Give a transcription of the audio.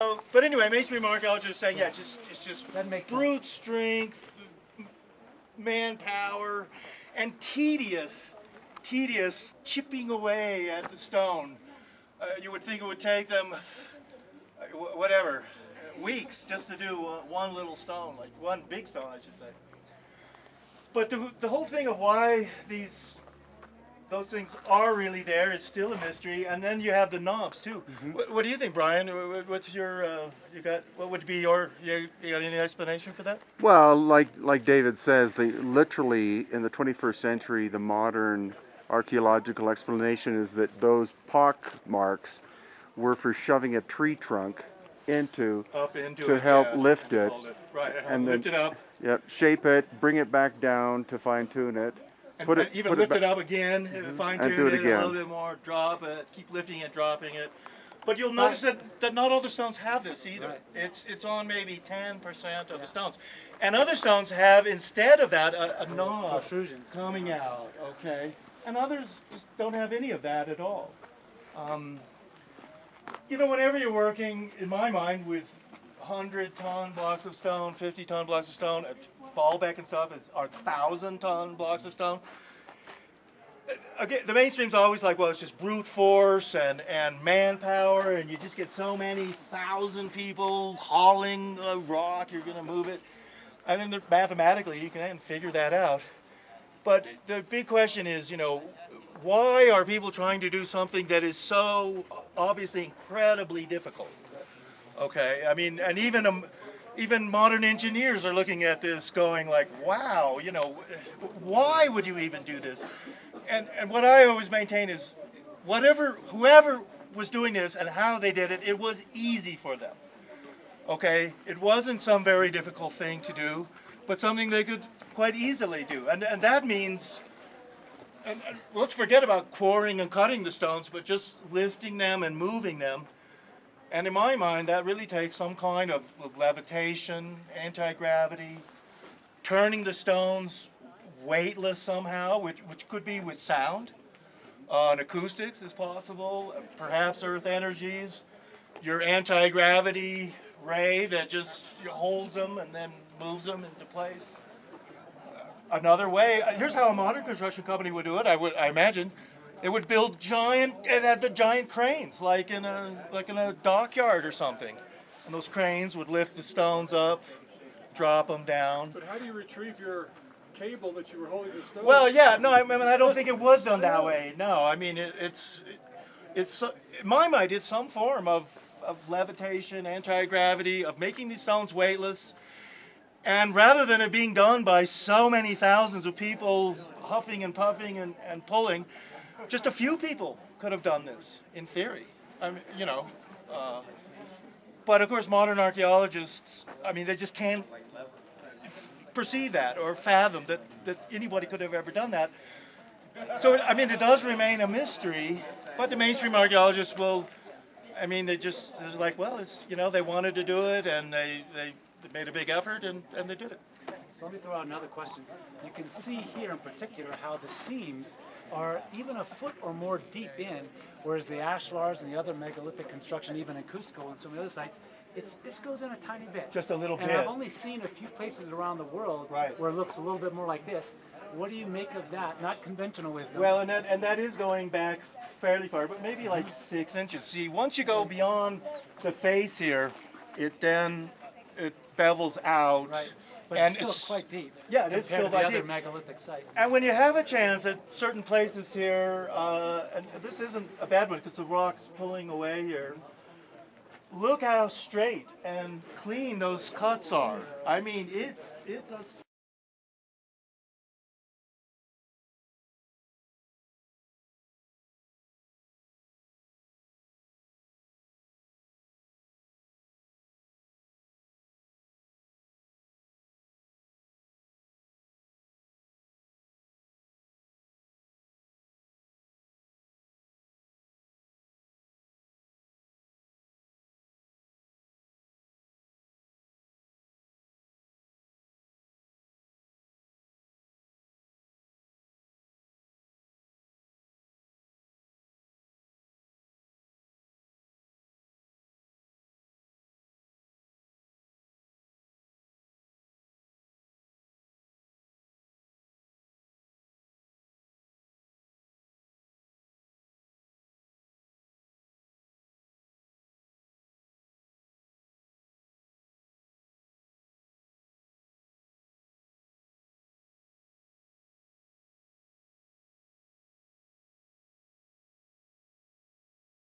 But anyway, mainstream archaeologists are saying, yeah, it's just brute strength, manpower, and tedious chipping away at the stone. You would think it would take them, whatever, weeks just to do one little stone, like one big stone, I should say. But the whole thing of why those things are really there is still a mystery, and then you have the knobs too. Mm-hmm. What do you think, Brian? What's your what would be your you got any explanation for that? Well, like David says, literally in the 21st century, the modern archaeological explanation is that those pock marks were for shoving a tree trunk to help lift it, right? And lift it up. Yep, shape it, bring it back down to fine tune it. Lift it up again, fine tune it a little bit more, drop it, keep lifting it, dropping it. But you'll notice that not all the stones have this either. Right. It's on maybe 10% of the stones. And other stones have, instead of that, a knob coming out, okay? And others just don't have any of that at all. You know, whenever you're working, in my mind, with 100-ton blocks of stone, 50-ton blocks of stone, Baalbek and stuff are 1,000-ton blocks of stone. Again, the mainstream's always like, well, it's just brute force and manpower, and you just get so many thousand people hauling a rock, you're going to move it. And then mathematically, you can figure that out. But the big question is, you know, why are people trying to do something that is so obviously incredibly difficult? Okay, I mean, and even modern engineers are looking at this going like, wow, you know, why would you even do this? And what I always maintain is whoever was doing this and how they did it, it was easy for them. Okay, it wasn't some very difficult thing to do, but something they could quite easily do. And that means, and let's forget about quarrying and cutting the stones, but just lifting them and moving them. And in my mind, that really takes some kind of levitation, anti-gravity, turning the stones weightless somehow, which could be with sound. And acoustics is possible, perhaps earth energies, your anti-gravity ray that just holds them and then moves them into place. Another way, here's how a modern construction company would do it, I imagine. It would build giant cranes, like in a dockyard or something. And those cranes would lift the stones up, drop them down. But how do you retrieve your cable that you were holding the stone? Well, yeah, no, I mean, I don't think it was done that way. No, I mean, it's in my mind, it's some form of levitation, anti-gravity, of making these stones weightless. And rather than it being done by so many thousands of people huffing and puffing and pulling, just a few people could have done this, in theory. I mean, you know, but of course modern archaeologists, I mean, they just can't perceive that or fathom that anybody could have ever done that. So, I mean, it does remain a mystery, but the mainstream archaeologists will, I mean, they're like, well, it's, you know, they wanted to do it and they made a big effort and they did it. So let me throw out another question. You can see here in particular how the seams are even a foot or more deep in, whereas the ashlars and the other megalithic construction, even in Cusco and some of the other sites, this goes in a tiny bit. Just a little bit. And I've only seen a few places around the world where it looks a little bit more like this. What do you make of that? Not conventional wisdom. Well, and that is going back fairly far, but maybe like 6 inches. See, once you go beyond the face here, it bevels out. Right. But and it's still quite deep. Yeah, it is still quite deep. Compared to the other megalithic sites. And when you have a chance at certain places here, and this isn't a bad one because the rock's pulling away here, look how straight and clean those cuts are. I mean, it's a